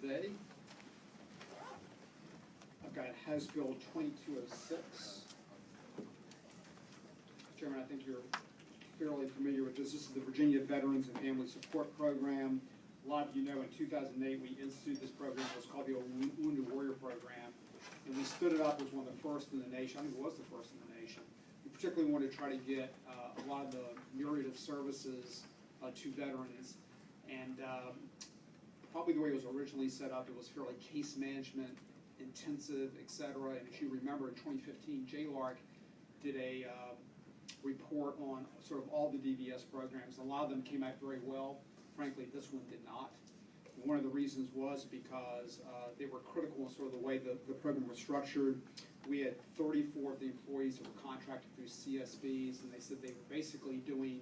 today. I've got House Bill 2206. Chairman, I think you're fairly familiar with this. This is the Virginia Veterans and Family Support Program. A lot of you know in 2008 we instituted this program. It was called the Wounded Warrior Program. And we stood it up as one of the first in the nation. I think it was the first in the nation. We particularly wanted to try to get a lot of the myriad of services to veterans. And probably the way it was originally set up, it was fairly case management intensive, et cetera. And if you remember in 2015, JLARC did a report on sort of all the DVS programs. A lot of them came out very well. Frankly, this one did not. And one of the reasons was because they were critical in sort of the way the program was structured. We had 34 of the employees that were contracted through CSBs, and they said they were basically doing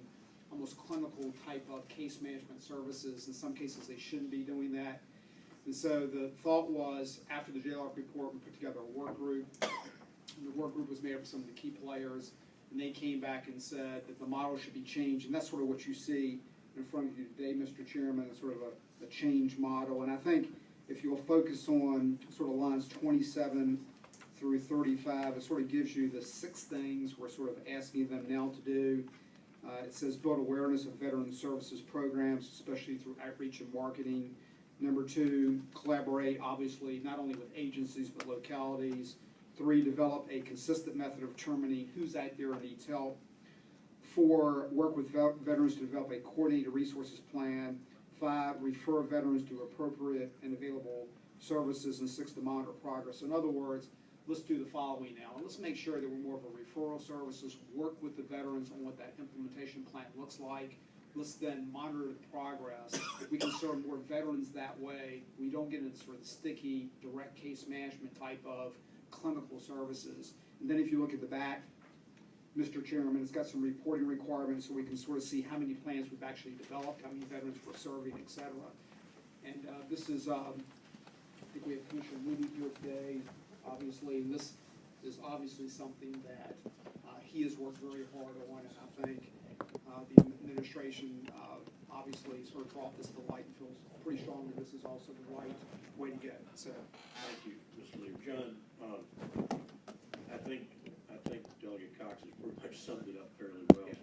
almost clinical type of case management services. In some cases, they shouldn't be doing that. And so the thought was, after the JLARC report, we put together a work group. And the work group was made up of some of the key players, and they came back and said that the model should be changed. And that's sort of what you see in front of you today, Mr. Chairman, is sort of a change model. And I think if you'll focus on sort of lines 27 through 35, it sort of gives you the 6 things we're sort of asking them now to do. It says build awareness of veteran services programs, especially through outreach and marketing. Number 2, collaborate, obviously, not only with agencies but localities. 3, develop a consistent method of determining who's out there and needs help. 4, work with veterans to develop a coordinated resources plan. 5, refer veterans to appropriate and available services. And 6, to monitor progress. In other words, let's do the following now. And let's make sure that we're more of a referral services, work with the veterans on what that implementation plan looks like. Let's then monitor the progress. We can serve more veterans that way. We don't get into sort of the sticky, direct case management type of clinical services. And then if you look at the back, Mr. Chairman, it's got some reporting requirements so we can sort of see how many plans we've actually developed, how many veterans we're serving, et cetera. And this is, I think we have Commissioner Moody here today, obviously, and this is obviously something that he has worked very hard on, and I think the administration obviously sort of brought this to light and feels pretty strongly this is also the right way to go. So, thank you, Mr. Leader. John, I think Delegate Cox has pretty much summed it up fairly well. Yes.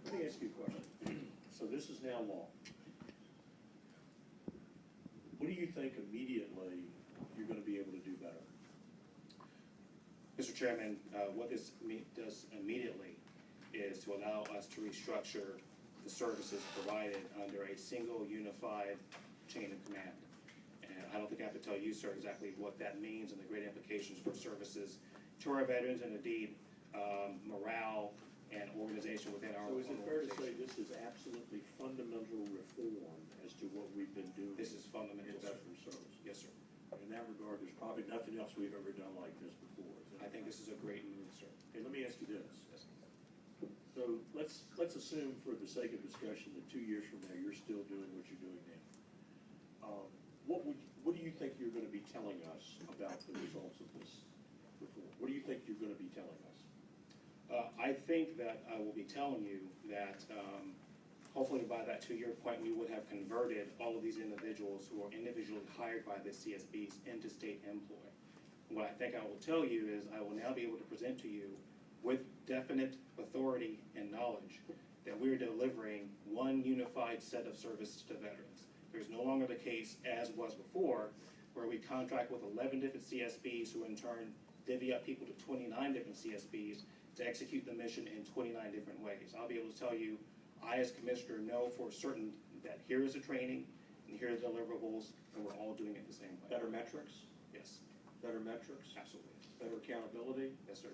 Let me ask you a question. So this is now law. What do you think immediately you're going to be able to do better? Mr. Chairman, what this does immediately is to allow us to restructure the services provided under a single unified chain of command. And I don't think I have to tell you, sir, exactly what that means and the great implications for services to our veterans and indeed morale and organization within our organization. So is it fair to say this is absolutely fundamental reform as to what we've been doing? This is fundamental in veteran service. Yes, sir. In that regard, there's probably nothing else we've ever done like this before. I think this is a great move, sir. Okay, let me ask you this. Yes. So let's assume for the sake of discussion that 2 years from now you're still doing what you're doing now. What do you think you're going to be telling us about the results of this reform? What do you think you're going to be telling us? I think that I will be telling you that hopefully by that 2-year point we would have converted all of these individuals who are individually hired by the CSBs into state employ. What I think I will tell you is I will now be able to present to you with definite authority and knowledge that we're delivering one unified set of services to veterans. There's no longer the case, as was before, where we contract with 11 different CSBs who in turn divvy up people to 29 different CSBs to execute the mission in 29 different ways. I'll be able to tell you, I as Commissioner know for certain that here is the training and here are the deliverables, and we're all doing it the same way. Better metrics? Yes. Better metrics? Absolutely. Better accountability? Yes, sir.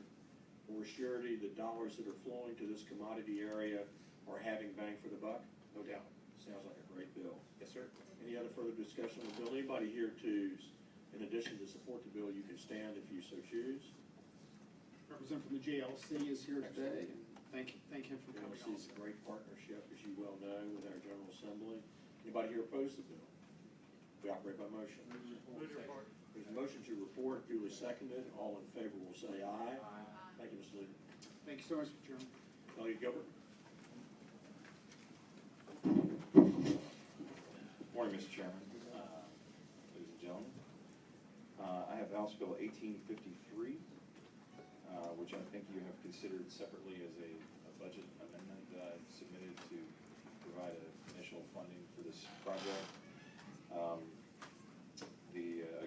More surety the dollars that are flowing to this commodity area are having bang for the buck? No doubt. Sounds like a great bill. Yes, sir. Any other further discussion on the bill? Anybody here to, in addition to support the bill, you can stand if you so choose. representative from the JLC is here today, and thank him for coming. JLC is a great partnership, as you well know, with our General Assembly. Anybody here opposed to the bill? We operate by motion. There's a motion to report, duly seconded. All in favor will say aye. Thank you, Mr. Leader. Thank you so much, Mr. Chairman. Delegate Gilbert. Morning, Mr. Chairman. have House Bill 1853, which I think you have considered separately as a budget amendment submitted to provide initial funding for this project.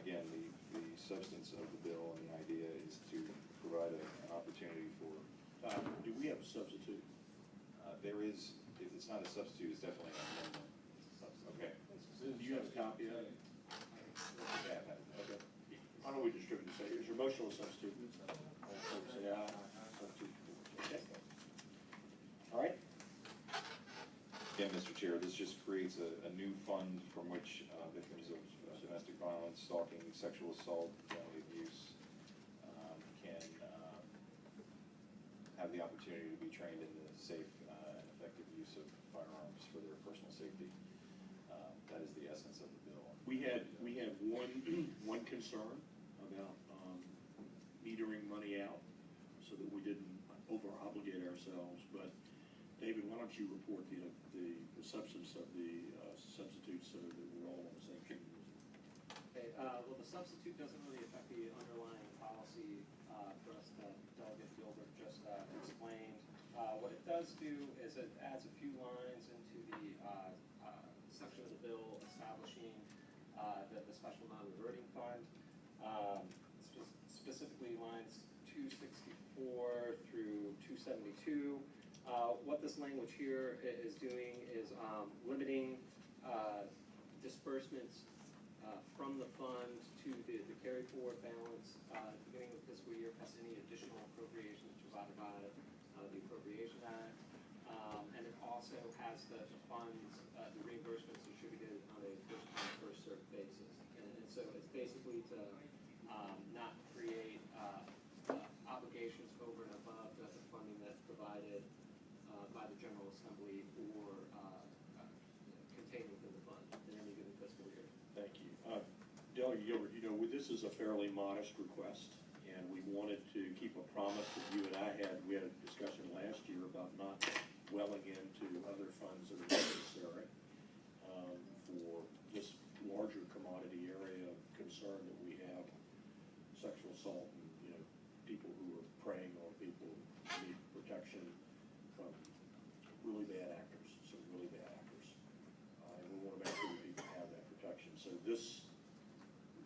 Again, the substance of the bill and the idea is to provide an opportunity for. Do we have a substitute? There is, if it's not a substitute, it's definitely an amendment. Okay. Do you have a copy of it? Yeah, Okay. Why don't we distribute this? Is your motion on substitute? All in favor, say aye. Substitute. Okay. All right. Again, Mr. Chair, this just creates a new fund from which victims of domestic violence, stalking, sexual assault, family abuse can have the opportunity to be trained in the safe and effective use of firearms for their personal safety. That is the essence of the bill. We had one concern about metering money out so that we didn't over-obligate ourselves, but David, why don't you report the substance of the substitute so that we're all on the same page? Okay, well, the substitute doesn't really affect the underlying policy for us that Delegate Gilbert just explained. What it does do is it adds a few lines into the section of the bill establishing the special non-reverting fund, specifically lines 264 through 272. What this language here is doing is limiting disbursements from the fund to the carry forward balance at the beginning of the fiscal year, plus any additional appropriations provided by the Appropriation Act. And it also has the funds, the reimbursements distributed on a first come, first served basis. And so it's basically to not create obligations over and above the funding that's provided by the General Assembly or contained within the fund in any given fiscal year. Thank you. Delegate Gilbert, this is a fairly modest request, and we wanted to keep a promise that you and I had. We had a discussion last year about not welling into other funds that are necessary for this larger commodity area of concern that we have, sexual assault and, people who are preying on people who need protection from really bad actors, some really bad actors. And we want to make sure that people have that protection. So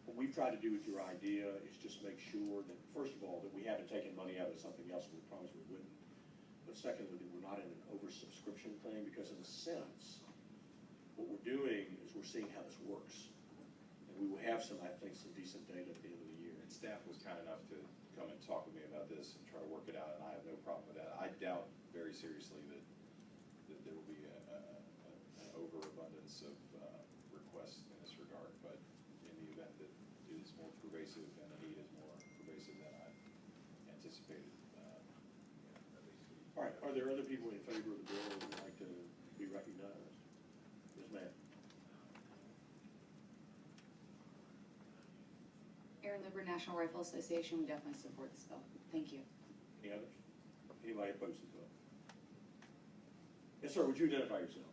what we've tried to do with your idea is just make sure that, first of all, that we haven't taken money out of something else, we promised we wouldn't. But secondly, that we're not in an oversubscription thing, because in a sense, what we're doing is we're seeing how this works. And we will have some decent data at the end of the year. And staff was kind enough to come and talk with me about this and try to work it out, and I have no problem with that. I doubt very seriously that there will be an overabundance of requests in this regard, but in the event that it is more pervasive and the need is more pervasive than I anticipated. All right, are there other people in favor of the bill who would like to be recognized? Yes, ma'am. Aaron Liber, National Rifle Association, we definitely support this bill. Thank you. Any others? Anybody opposed to the bill? Yes, sir, would you identify yourself?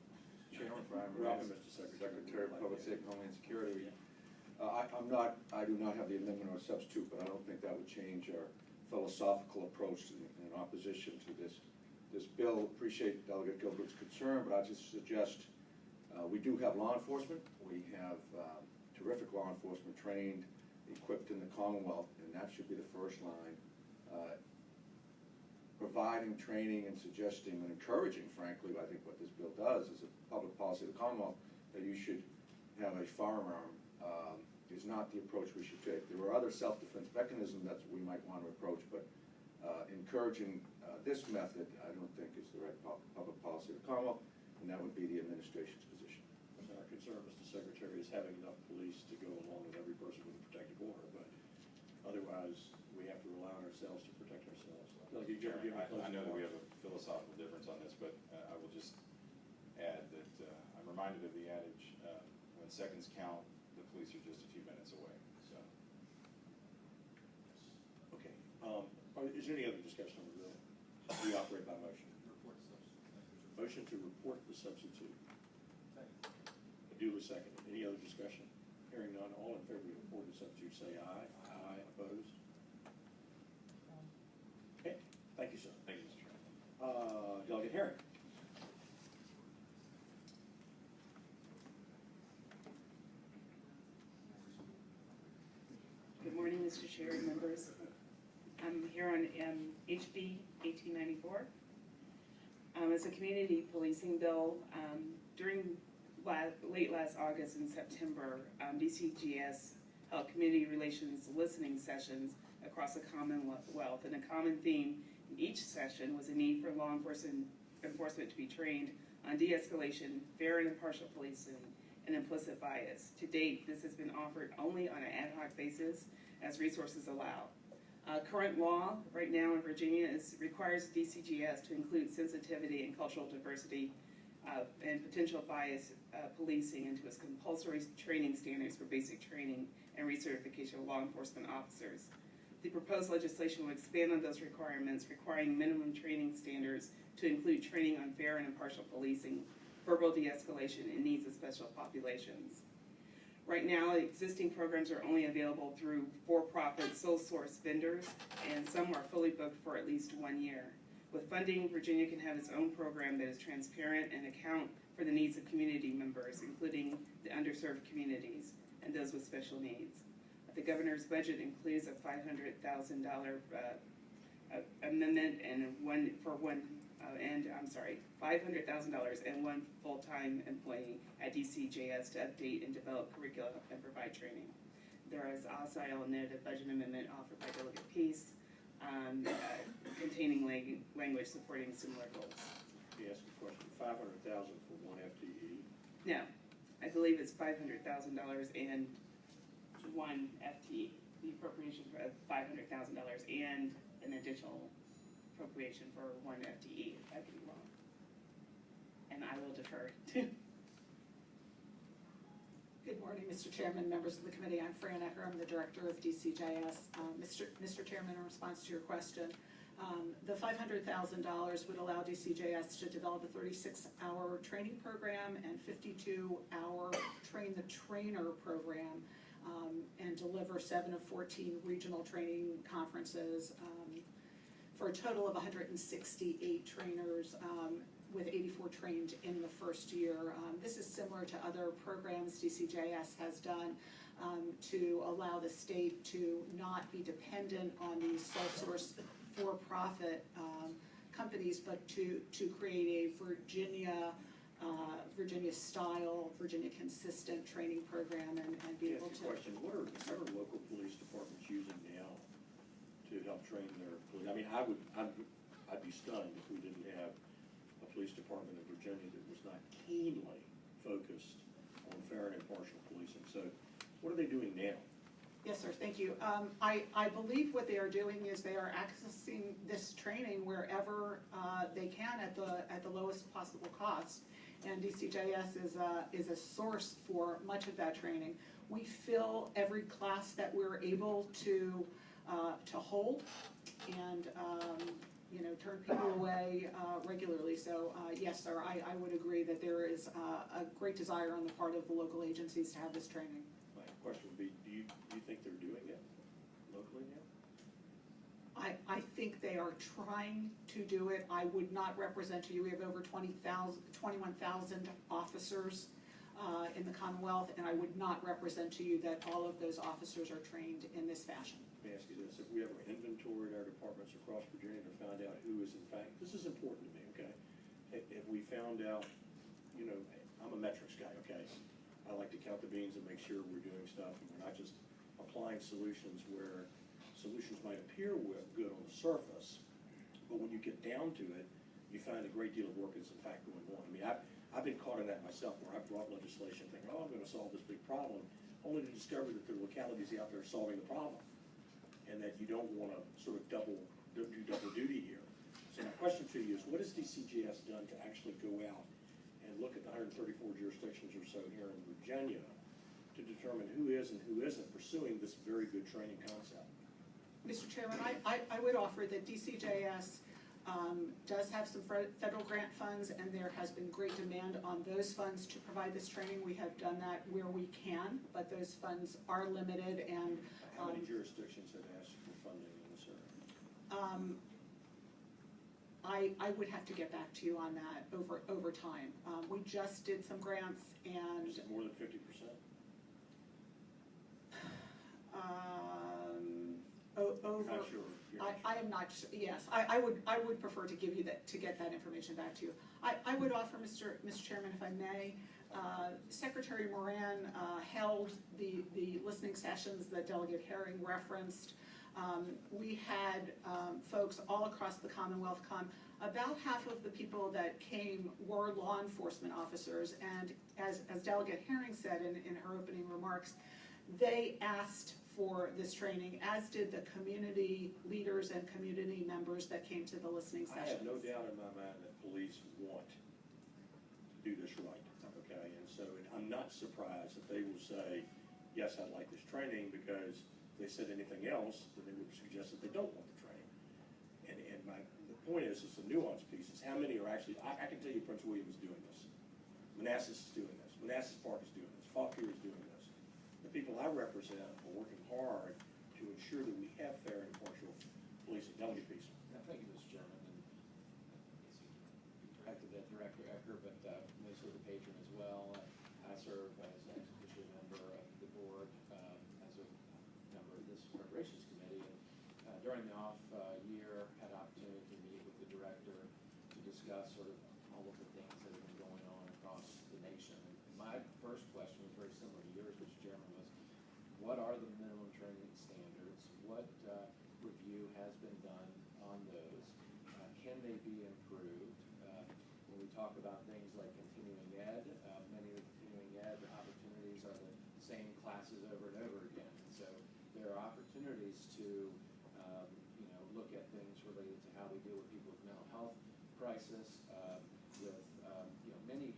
Chairman, Brian Welcome, Moran, Mr. Secretary. Secretary of Public Safety and Homeland Security. Yeah. I do not have the amendment or substitute, but I don't think that would change our philosophical approach in opposition to this bill. Appreciate Delegate Gilbert's concern, but I just suggest, we do have law enforcement. We have terrific law enforcement trained, equipped in the Commonwealth, and that should be the first line. Providing training and suggesting and encouraging, frankly, I think what this bill does is a public policy of the Commonwealth, that you should have a firearm is not the approach we should take. There are other self-defense mechanisms that we might want to approach, but encouraging this method, I don't think is the right public policy of the Commonwealth, and that would be the administration's position. Our concern, Mr. Secretary, is having enough police to go along with every person with a protective order, but otherwise, we have to rely on ourselves to protect ourselves. I know that we have a philosophical difference on this, but I will just add that I'm reminded of the adage, when seconds count, the police are just a few minutes away, so. Okay, is there any other discussion on the bill? We operate by motion. Motion to report the substitute. Duly seconded. Any other discussion? Hearing none, all in favor of the report of the substitute say aye. Aye. Opposed? Okay, thank you, sir. Thank you, Mr. Chairman. Delegate Herring. Good morning, Mr. Chair and members. I'm here on HB 1894. It's a community policing bill. During late last August and September, DCGS held community relations listening sessions across the Commonwealth, and a common theme in each session was a need for law enforcement to be trained on de-escalation, fair and impartial policing, and implicit bias. To date, this has been offered only on an ad hoc basis as resources allow. Current law right now in Virginia requires DCGS to include sensitivity and cultural diversity and potential bias policing into its compulsory training standards for basic training and recertification of law enforcement officers. The proposed legislation will expand on those requirements, requiring minimum training standards to include training on fair and impartial policing, verbal de-escalation, and needs of special populations. Right now, existing programs are only available through for-profit sole source vendors, and some are fully booked for at least 1 year. With funding, Virginia can have its own program that is transparent and account for the needs of community members, including the underserved communities and those with special needs. The governor's budget includes a $500,000 amendment and $500,000 and one full-time employee at DCJS to update and develop curricula and provide training. There is also, I will note, a budget amendment offered by Delegate Peace containing language supporting similar goals. Let me ask you a question. 500,000 for one FTE? No, I believe it's $500,000 and one FTE. The appropriation for $500,000 and an additional appropriation for one FTE. I could be wrong. And I will defer to. Good morning, Mr. Chairman, members of the committee. I'm Fran Ecker. I'm the director of DCJS. Mr. Chairman, in response to your question, the $500,000 would allow DCJS to develop a 36-hour training program and 52-hour train the trainer program and deliver 7 of 14 regional training conferences for a total of 168 trainers with 84 trained in the first year. This is similar to other programs DCJS has done to allow the state to not be dependent on these sole source for-profit companies, but to create a Virginia-style, Virginia-consistent training program and be able to. Question: What are local police departments using now to help train their police? I mean, I'd be stunned if we didn't have a police department in Virginia that was not keenly focused on fair and impartial policing. So, what are they doing now? Yes, sir, thank you. I believe what they are doing is they are accessing this training wherever they can at the lowest possible cost. And DCJS is a source for much of that training. We fill every class that we're able to hold, and turn people away regularly. So yes, sir, I would agree that there is a great desire on the part of the local agencies to have this training. My question would be: Do you think they're doing it locally now? I think they are trying to do it. I would not represent to you. We have over 21,000 officers in the Commonwealth, and I would not represent to you that all of those officers are trained in this fashion. Let me ask you this: if we ever inventoried our departments across Virginia to find out who is in fact, this is important to me, okay? If we found out, I'm a metrics guy, okay? I like to count the beans and make sure we're doing stuff and we're not just applying solutions where solutions might appear good on the surface, but when you get down to it, you find a great deal of work is in fact going on. I mean, I've been caught in that myself, where I've brought legislation thinking, I'm going to solve this big problem, only to discover that there are localities out there solving the problem, and that you don't want to sort of do double duty here. So my question to you is, what has DCGS done to actually go out and look at the 134 jurisdictions or so here in Virginia to determine who is and who isn't pursuing this very good training concept? Mr. Chairman, I would offer that DCJS does have some federal grant funds, and there has been great demand on those funds to provide this training. We have done that where we can, but those funds are limited, and How many jurisdictions have asked for funding in this area? I would have to get back to you on that over time. We just did some grants, and Is it more than 50%? over. Not sure. You're not I am not, yes, I would prefer to give you that, to get that information back to you. I would offer, Mr. Chairman, if I may, Secretary Moran held the listening sessions that Delegate Herring referenced. We had folks all across the Commonwealth come. About half of the people that came were law enforcement officers, and as Delegate Herring said in her opening remarks, they asked for this training, as did the community leaders and community members that came to the listening I sessions. have no doubt in my mind that police want to do this right, okay? And so I'm not surprised that they will say, yes, I'd like this training, because if they said anything else, then they would suggest that they don't want the training. And the point is, it's a nuance piece, is how many are actually, I can tell you Prince William is doing this. Manassas is doing this. Manassas Park is doing this. Fauquier is doing this. The people I represent are working hard to ensure that we have fair and impartial policing. Delegate Peace. Thank you, Mr. Chairman, and directed at Director Ecker, but mostly the patron as well. I serve as an official member of the board, as a member of this Appropriations Committee, and during the off year, had opportunity to meet with the director to discuss sort of all of the things that have been going on across the nation. And my first question was very similar to yours, Mr. Chairman, was what are the minimum training standards? What review has been done on those? Can they be improved? When we talk about things like continuing ed, many of the continuing ed opportunities are the same classes over and over again. And so there are opportunities to look at things related to how we deal with people with mental health crisis, with many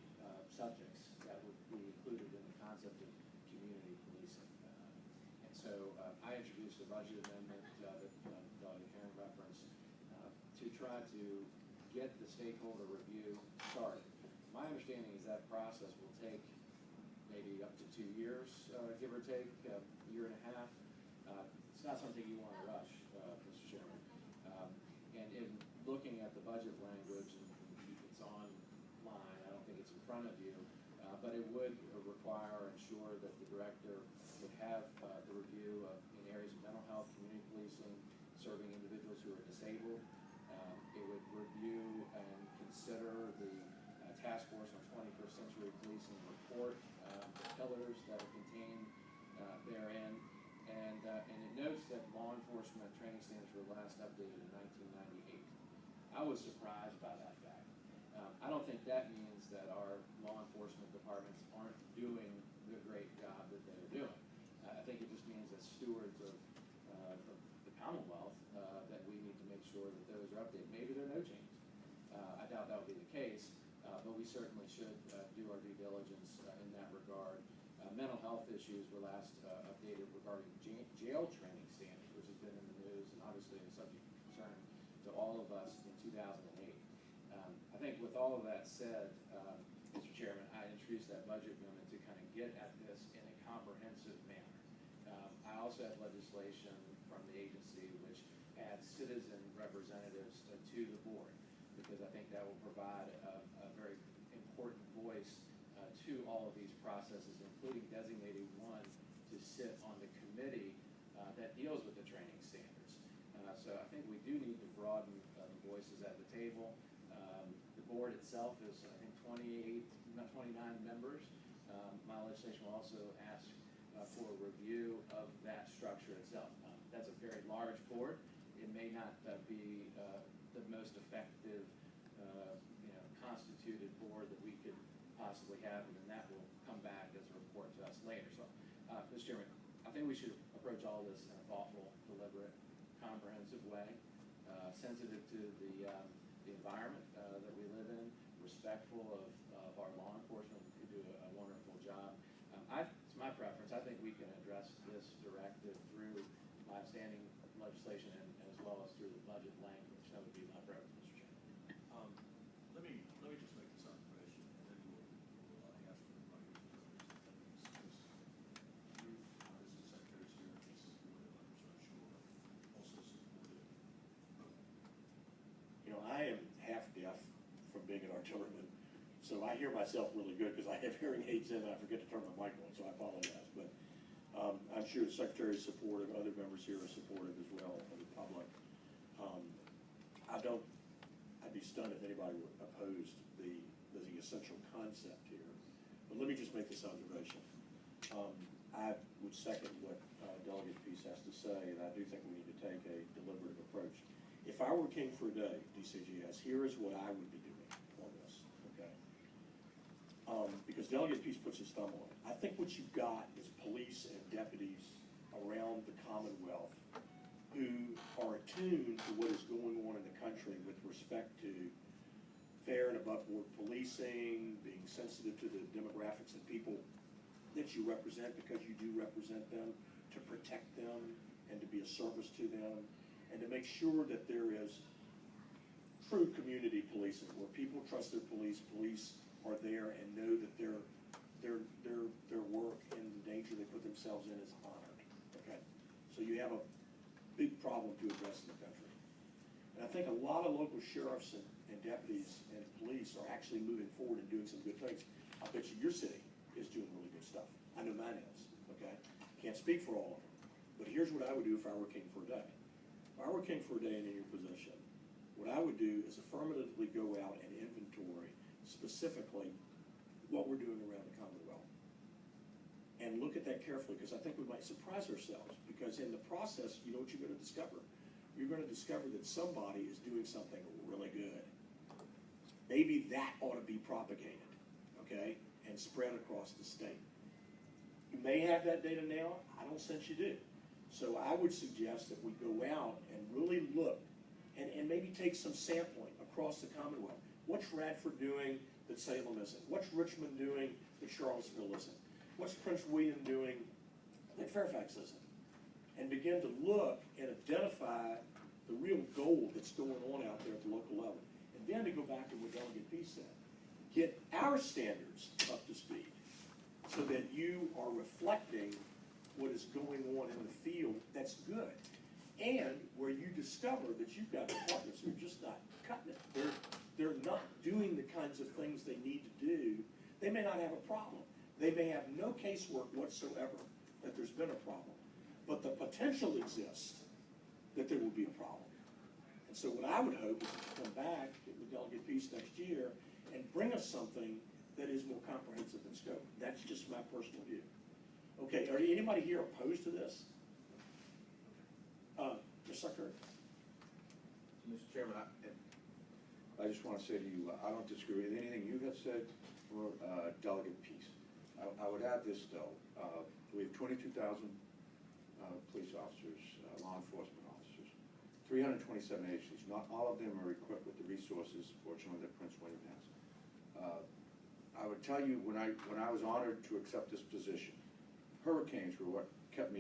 subjects that would be included in the concept of community policing. And so I introduced a budget amendment that Delegate Herring referenced to try to get the stakeholder review started. My understanding is that process will take maybe up to 2 years, give or take, a year and a half. It's not something you want to rush, Mr. Chairman. And in looking at the budget language, and it's online, I don't think it's in front of you, but it would require or ensure that the director would have the review of in areas of mental health, community policing, serving individuals who are disabled. It would review and consider the Task Force on 21st Century Policing report, the pillars that are contained therein, and it notes that law enforcement training standards were last updated in 1998. I was surprised by that fact. I don't think that means that our law enforcement departments aren't doing the great job that they're doing. I think it just means that stewards of the Commonwealth, that we need to make sure that those are updated. Maybe there are no changes. I doubt that will be the case, but we certainly should do our due diligence in that regard. Mental health issues were last updated regarding jail training standards, which has been in the news and obviously a subject of concern to all of us in 2008. I think with all of that said, Mr. Chairman, I introduced that budget amendment to kind of get at this in a comprehensive manner. I also have legislation from the agency which adds citizen representatives to the board, because I think that will provide a very important voice to all of these processes, including designating one to sit on the committee that deals with the training standards. So I think we do need to broaden the voices at the table. The board itself is, I think, 29 members. My legislation will also ask for a review of that structure itself. That's a very large board. It may not be the most effective constituted board that we could possibly have, and then that will come back as a report to us later. So, Mr. Chairman, I think we should approach all this in a thoughtful, deliberate, comprehensive way, sensitive to the environment that we live in, respectful of our law enforcement who do a wonderful job. It's my preference. I think we can address this directive through my standing legislation and as well as through the budget language. That would be my preference, Mr. Chairman. So I hear myself really good because I have hearing aids in and I forget to turn my mic on, so I apologize. But I'm sure the Secretary is supportive, other members here are supportive as well, of the public. I'd be stunned if anybody would oppose the essential concept here. But let me just make this observation. I would second what Delegate Peace has to say, and I do think we need to take a deliberative approach. If I were king for a day, DCGS, here is what I would be doing on this, okay? Because Delegate Peace puts his thumb on it. I think what you've got is police and deputies around the Commonwealth who are attuned to what is going on in the country with respect to fair and above board policing, being sensitive to the demographics of people that you represent because you do represent them, to protect them and to be a service to them, and to make sure that there is true community policing where people trust their police are there and know that their work and the danger they put themselves in is honored. Okay, so you have a big problem to address in the country, and I think a lot of local sheriffs and deputies and police are actually moving forward and doing some good things. I bet you your city is doing really good stuff. I know mine is. Okay, can't speak for all of them, but here's what I would do if I were king for a day. If I were king for a day and in your position, what I would do is affirmatively go out and inventory specifically what we're doing around the Commonwealth. And look at that carefully, because I think we might surprise ourselves, because in the process, you know what you're going to discover? You're going to discover that somebody is doing something really good. Maybe that ought to be propagated, okay, and spread across the state. You may have that data now. I don't sense you do. So I would suggest that we go out and really look and maybe take some sampling across the Commonwealth. What's Radford doing that Salem isn't? What's Richmond doing that Charlottesville isn't? What's Prince William doing that Fairfax isn't? And begin to look and identify the real gold that's going on out there at the local level. And then to go back to what Delegate Peace said, get our standards up to speed so that you are reflecting what is going on in the field that's good. And where you discover that you've got departments who are just not cutting it. They're not doing the kinds of things they need to do. They may not have a problem. They may have no casework whatsoever that there's been a problem. But the potential exists that there will be a problem. And so what I would hope is to come back with Delegate Peace next year and bring us something that is more comprehensive in scope. That's just my personal view. Okay, are anybody here opposed to this? Mr. Secretary? Mr. Chairman, I just want to say to you, I don't disagree with anything you have said or Delegate Peace. I would add this, though. We have 22,000 police officers, law enforcement officers, 327 agencies. Not all of them are equipped with the resources, fortunately, that Prince William has. I would tell you, when I was honored to accept this position, hurricanes were what kept me